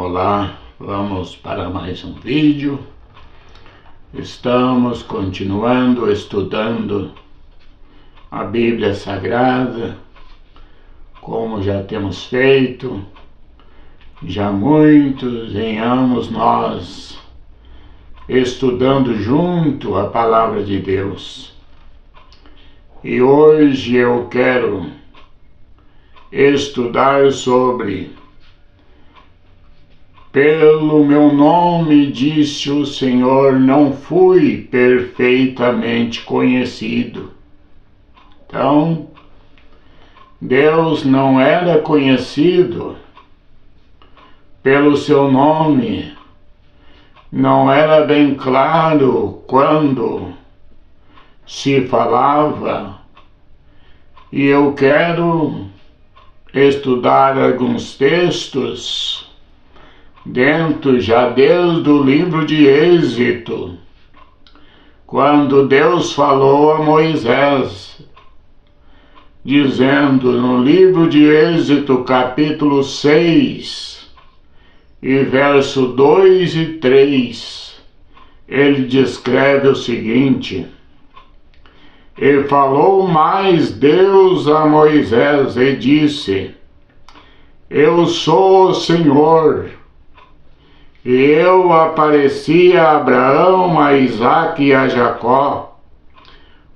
Olá, vamos para mais um vídeo. Estamos continuando estudando a Bíblia Sagrada, como já temos feito, já muitos anos nós estudando junto a Palavra de Deus. E hoje eu quero estudar sobre: pelo meu nome, disse o Senhor, não fui perfeitamente conhecido. Então, Deus não era conhecido pelo seu nome, não era bem claro quando se falava, e eu quero estudar alguns textos desde o livro de Êxodo, quando Deus falou a Moisés, dizendo no livro de Êxodo, capítulo 6, e verso 2 e 3, ele descreve o seguinte: e falou mais Deus a Moisés e disse: eu sou o Senhor. E eu apareci a Abraão, a Isaque e a Jacó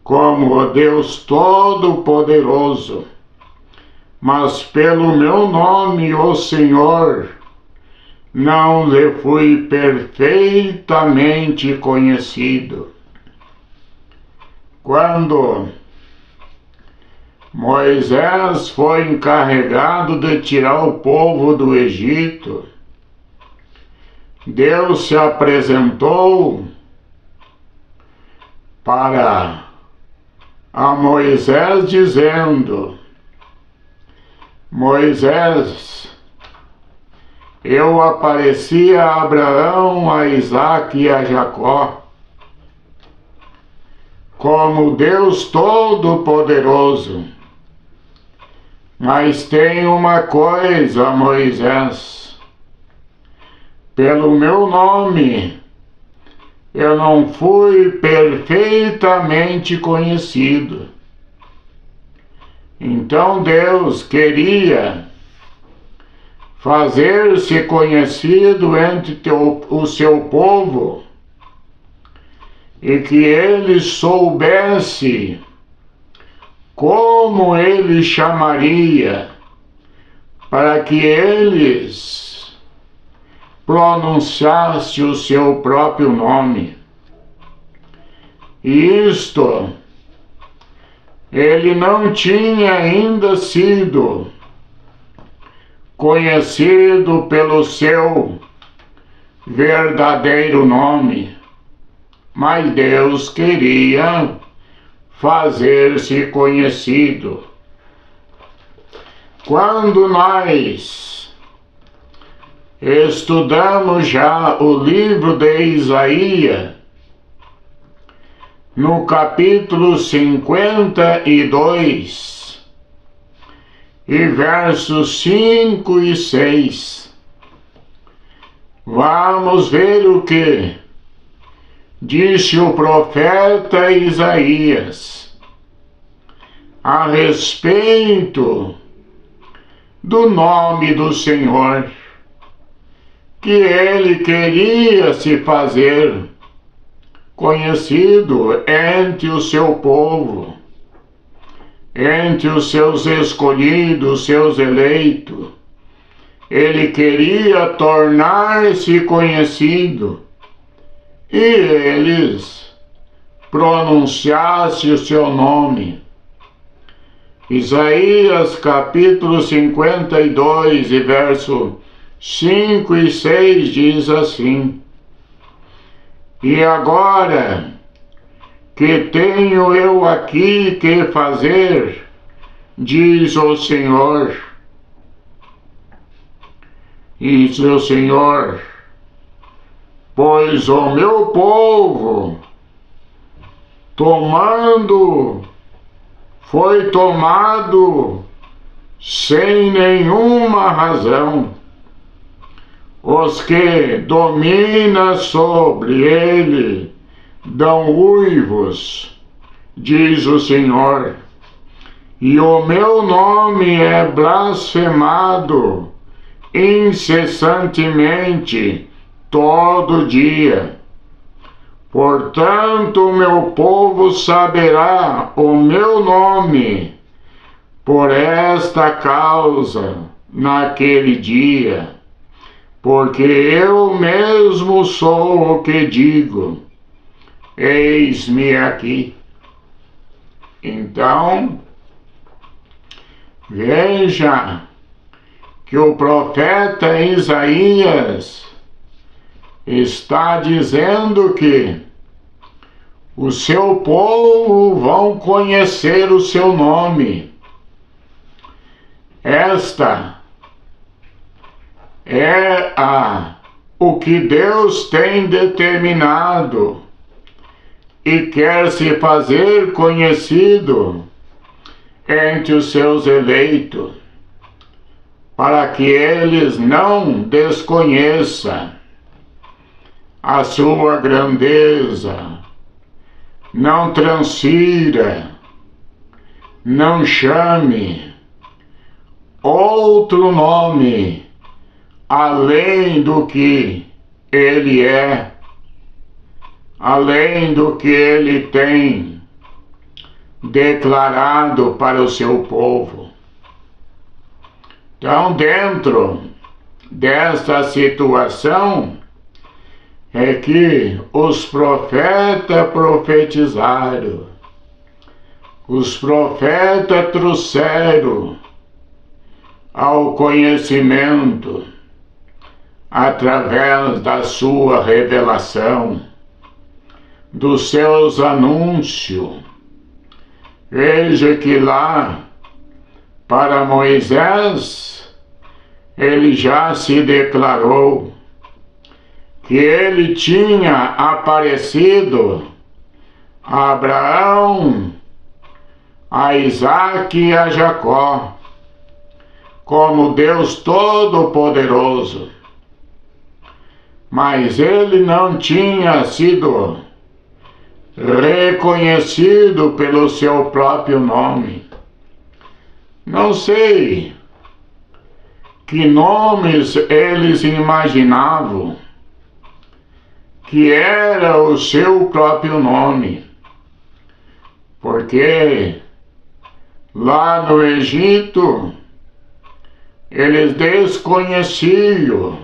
como o Deus Todo-Poderoso, mas pelo meu nome, o Senhor, não lhe fui perfeitamente conhecido. Quando Moisés foi encarregado de tirar o povo do Egito, Deus se apresentou para a Moisés dizendo: Moisés, eu apareci a Abraão, a Isaque e a Jacó como Deus Todo-Poderoso. Mas tem uma coisa, Moisés: pelo meu nome, eu não fui perfeitamente conhecido. Então Deus queria fazer-se conhecido entre o seu povo, e que ele soubesse como ele chamaria, para que eles pronunciasse o seu próprio nome. E isto, ele não tinha ainda sido conhecido pelo seu verdadeiro nome, mas Deus queria fazer-se conhecido. Quando nós estudamos já o livro de Isaías, no capítulo 52, e versos 5 e 6, vamos ver o que disse o profeta Isaías a respeito do nome do Senhor, que ele queria se fazer conhecido entre o seu povo, entre os seus escolhidos, seus eleitos. Ele queria tornar-se conhecido e eles pronunciassem o seu nome. Isaías capítulo 52 e verso 5 e 6 diz assim: e agora que tenho eu aqui que fazer, diz o Senhor, pois o meu povo foi tomado sem nenhuma razão. Os que dominam sobre ele dão uivos, diz o Senhor, e o meu nome é blasfemado incessantemente todo dia. Portanto, meu povo saberá o meu nome por esta causa naquele dia, porque eu mesmo sou o que digo, eis-me aqui. Então, veja que o profeta Isaías está dizendo que o seu povo vão conhecer o seu nome. Esta é o que Deus tem determinado e quer se fazer conhecido entre os seus eleitos, para que eles não desconheçam a sua grandeza, não transfira, não chame outro nome além do que ele é, além do que ele tem declarado para o seu povo. Então, dentro desta situação, é que os profetas profetizaram, os profetas trouxeram ao conhecimento através da sua revelação, dos seus anúncios. Veja que lá, para Moisés, ele já se declarou que ele tinha aparecido a Abraão, a Isaque e a Jacó, como Deus Todo-Poderoso. Mas ele não tinha sido reconhecido pelo seu próprio nome. Não sei que nomes eles imaginavam que era o seu próprio nome, porque lá no Egito eles desconheciam,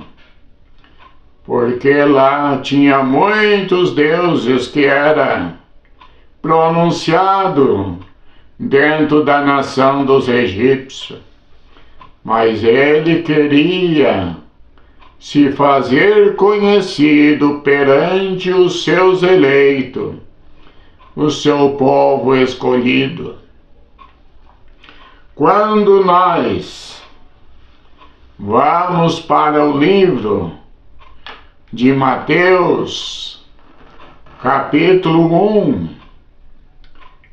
porque lá tinha muitos deuses que eram pronunciados dentro da nação dos egípcios, mas ele queria se fazer conhecido perante os seus eleitos, o seu povo escolhido. Quando nós vamos para o livro de Mateus, capítulo 1,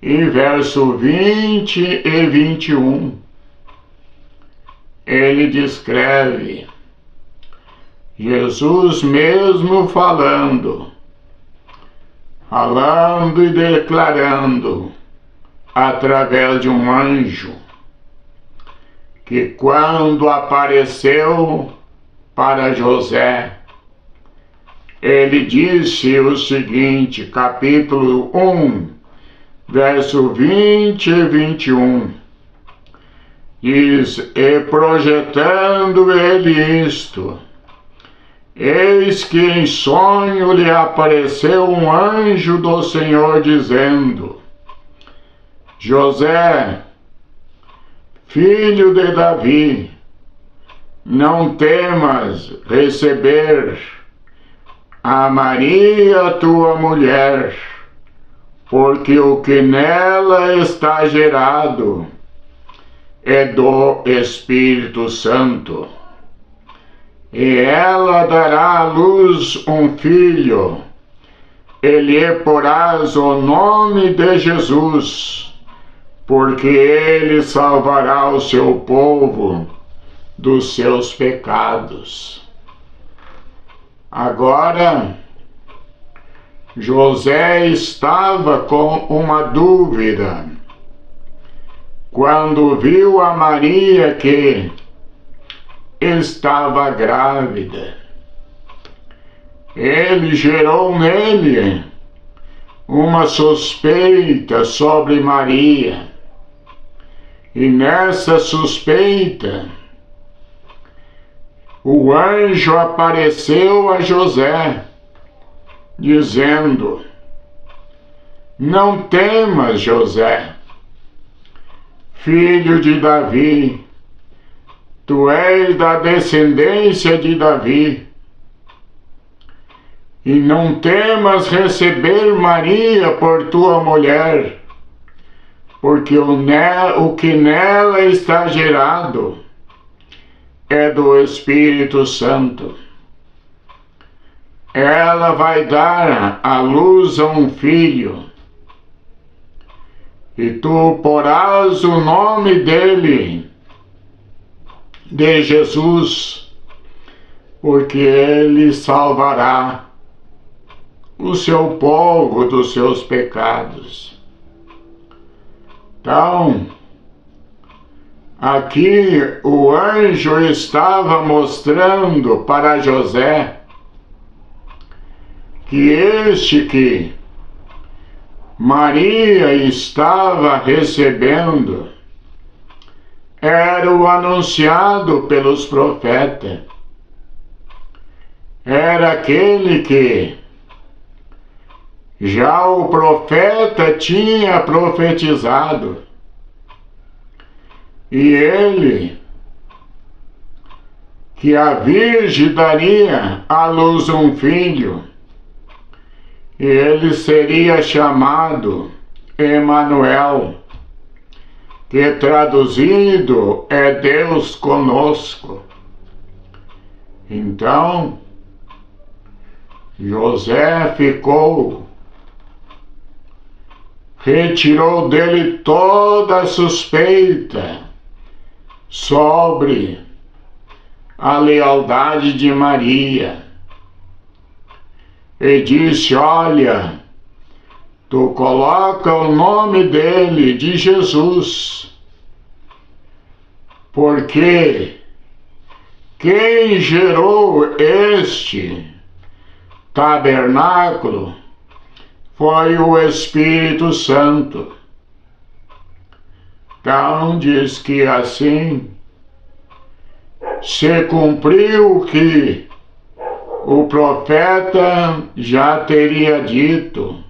e verso 20 e 21, ele descreve Jesus mesmo falando e declarando através de um anjo, que quando apareceu para José, ele disse o seguinte, capítulo 1, verso 20 e 21, diz, e projetando ele isto, eis que em sonho lhe apareceu um anjo do Senhor dizendo, José, filho de Davi, não temas receber a Maria tua mulher, porque o que nela está gerado é do Espírito Santo. E ela dará à luz um filho, e lhe porás o nome de Jesus, porque ele salvará o seu povo dos seus pecados. Agora, José estava com uma dúvida quando viu a Maria que estava grávida. Ele gerou nele uma suspeita sobre Maria. E nessa suspeita, o anjo apareceu a José, dizendo: não temas, José, filho de Davi, tu és da descendência de Davi, e não temas receber Maria por tua mulher, porque o que nela está gerado é do Espírito Santo. Ela vai dar à luz a um filho, e tu porás o nome dele de Jesus, porque ele salvará o seu povo dos seus pecados. Então, aqui o anjo estava mostrando para José que este que Maria estava recebendo era o anunciado pelos profetas. Era aquele que já o profeta tinha profetizado. E ele, que a Virgem daria à luz um filho, e ele seria chamado Emanuel, que traduzido é Deus conosco. Então, José retirou dele toda a suspeita sobre a lealdade de Maria. E disse: olha, tu coloca o nome dele de Jesus, porque quem gerou este tabernáculo foi o Espírito Santo. Então diz que assim se cumpriu o que o profeta já teria dito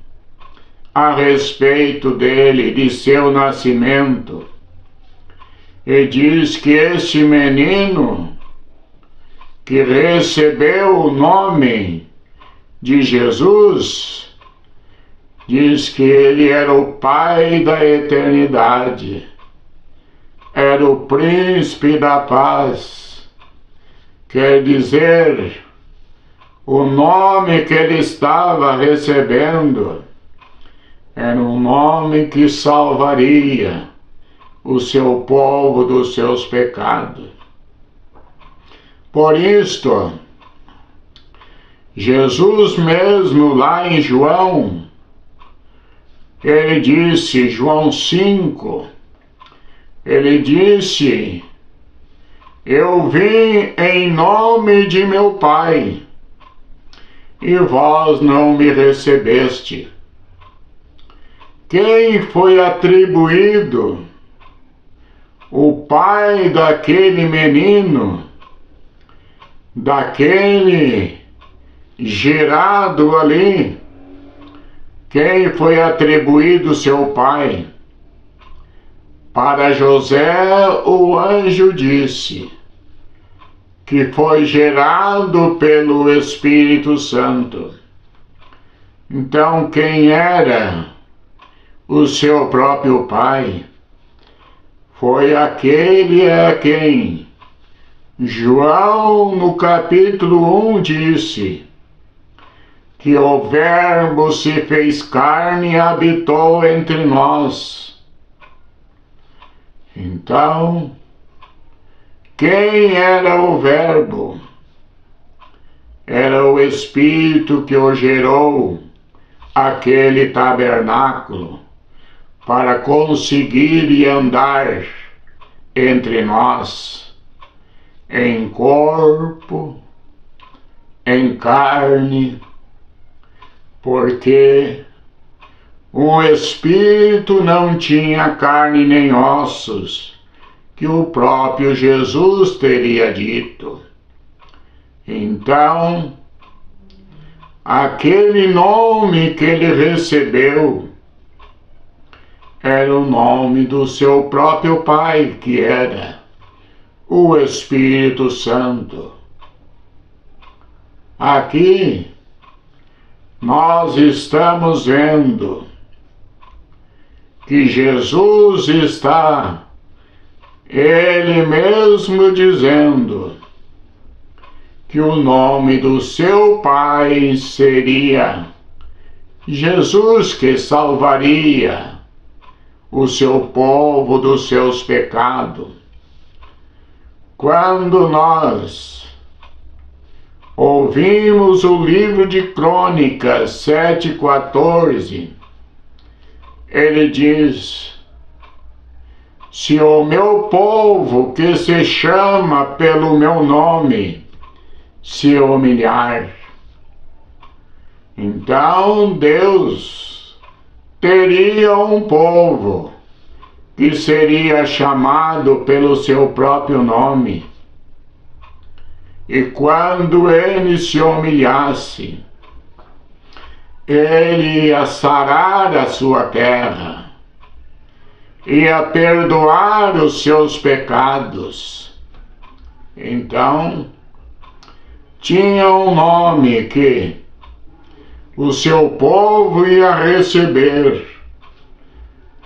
a respeito dele, de seu nascimento. E diz que este menino que recebeu o nome de Jesus, diz que ele era o Pai da eternidade, era o Príncipe da paz. Quer dizer, o nome que ele estava recebendo era um nome que salvaria o seu povo dos seus pecados. Por isto, Jesus mesmo lá em João, ele disse, João 5, ele disse: eu vim em nome de meu Pai, e vós não me recebeste. Quem foi atribuído o pai daquele menino, daquele gerado ali? Quem foi atribuído seu pai? Para José, o anjo disse que foi gerado pelo Espírito Santo. Então, quem era o seu próprio pai? Foi aquele a quem João, no capítulo 1, disse que o Verbo se fez carne e habitou entre nós. Então, quem era o Verbo? era o Espírito que o gerou aquele tabernáculo para conseguir e andar entre nós em corpo, em carne, porque o Espírito não tinha carne nem ossos, que o próprio Jesus teria dito. Então, aquele nome que ele recebeu era o nome do seu próprio Pai, que era o Espírito Santo. Aqui nós estamos vendo que Jesus está, ele mesmo dizendo que o nome do seu Pai seria Jesus, que salvaria o seu povo dos seus pecados. Quando nós ouvimos o livro de Crônicas 7,14, ele diz: se o meu povo, que se chama pelo meu nome, se humilhar, então Deus teria um povo que seria chamado pelo seu próprio nome. E quando ele se humilhasse, ele ia sarar a sua terra, ia perdoar os seus pecados. Então, tinha um nome que o seu povo ia receber,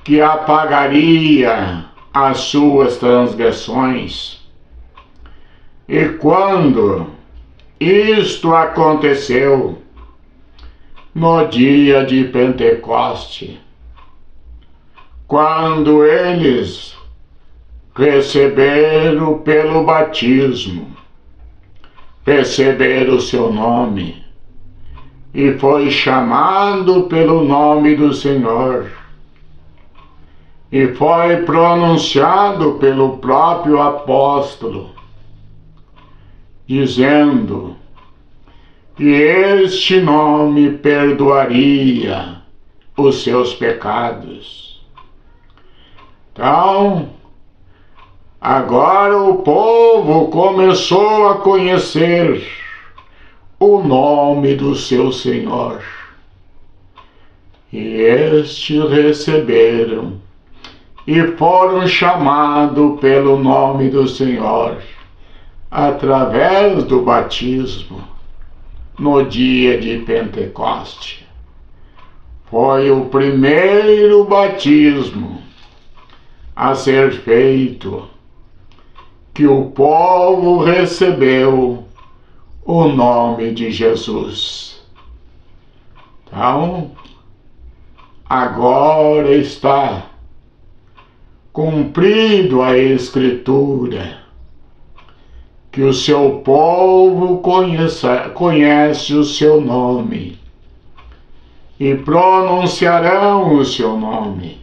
que apagaria as suas transgressões. E quando isto aconteceu, no dia de Pentecoste, quando eles receberam pelo batismo, receberam o seu nome, e foi chamado pelo nome do Senhor, e foi pronunciado pelo próprio apóstolo, dizendo que este nome perdoaria os seus pecados. Então, agora o povo começou a conhecer o nome do seu Senhor. E estes receberam e foram chamados pelo nome do Senhor através do batismo no dia de Pentecoste. Foi o primeiro batismo a ser feito, que o povo recebeu o nome de Jesus. Então, agora está cumprido a Escritura, que o seu povo conhece o seu nome e pronunciarão o seu nome.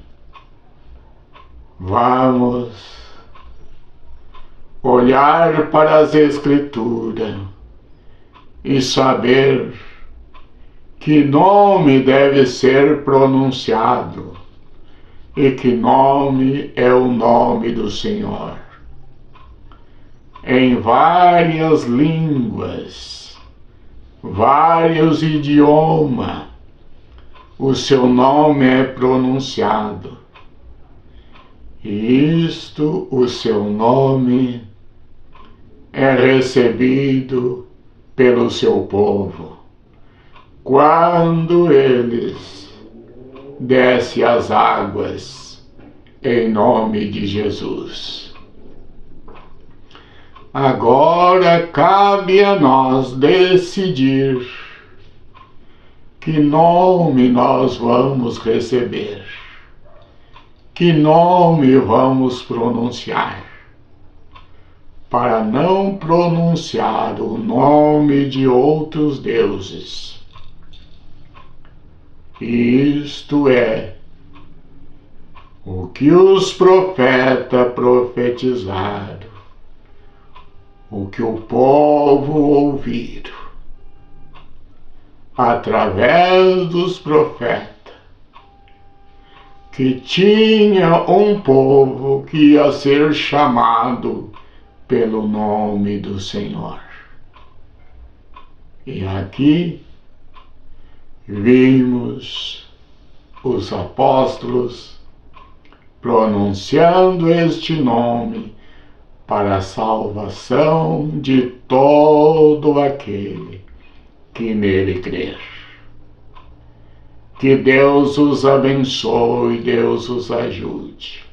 Vamos olhar para as Escrituras e saber que nome deve ser pronunciado e que nome é o nome do Senhor. Em várias línguas, vários idiomas, o seu nome é pronunciado. E isto, o seu nome, é recebido pelo seu povo, quando eles descem as águas em nome de Jesus. Agora cabe a nós decidir que nome nós vamos receber, que nome vamos pronunciar. para não pronunciar o nome de outros deuses. Isto é o que os profetas profetizaram, o que o povo ouviram através dos profetas, que tinha um povo que ia ser chamado pelo nome do Senhor. E aqui vimos os apóstolos pronunciando este nome para a salvação de todo aquele que nele crer. Que Deus os abençoe, Deus os ajude.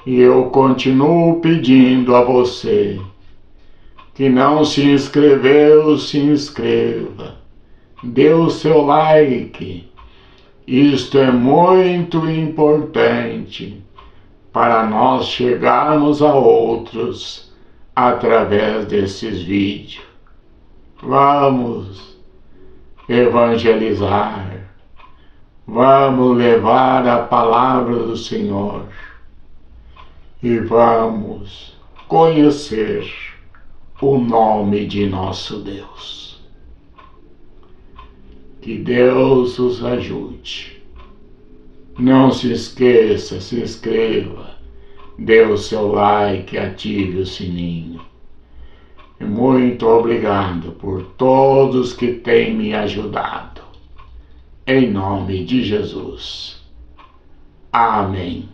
E eu continuo pedindo a você que não se inscreveu, se inscreva. Dê o seu like. Isto é muito importante para nós chegarmos a outros através desses vídeos. Vamos evangelizar. Vamos levar a palavra do Senhor. E vamos conhecer o nome de nosso Deus. Que Deus os ajude. Não se esqueça, se inscreva, dê o seu like, ative o sininho. E muito obrigado por todos que têm me ajudado. Em nome de Jesus. Amém.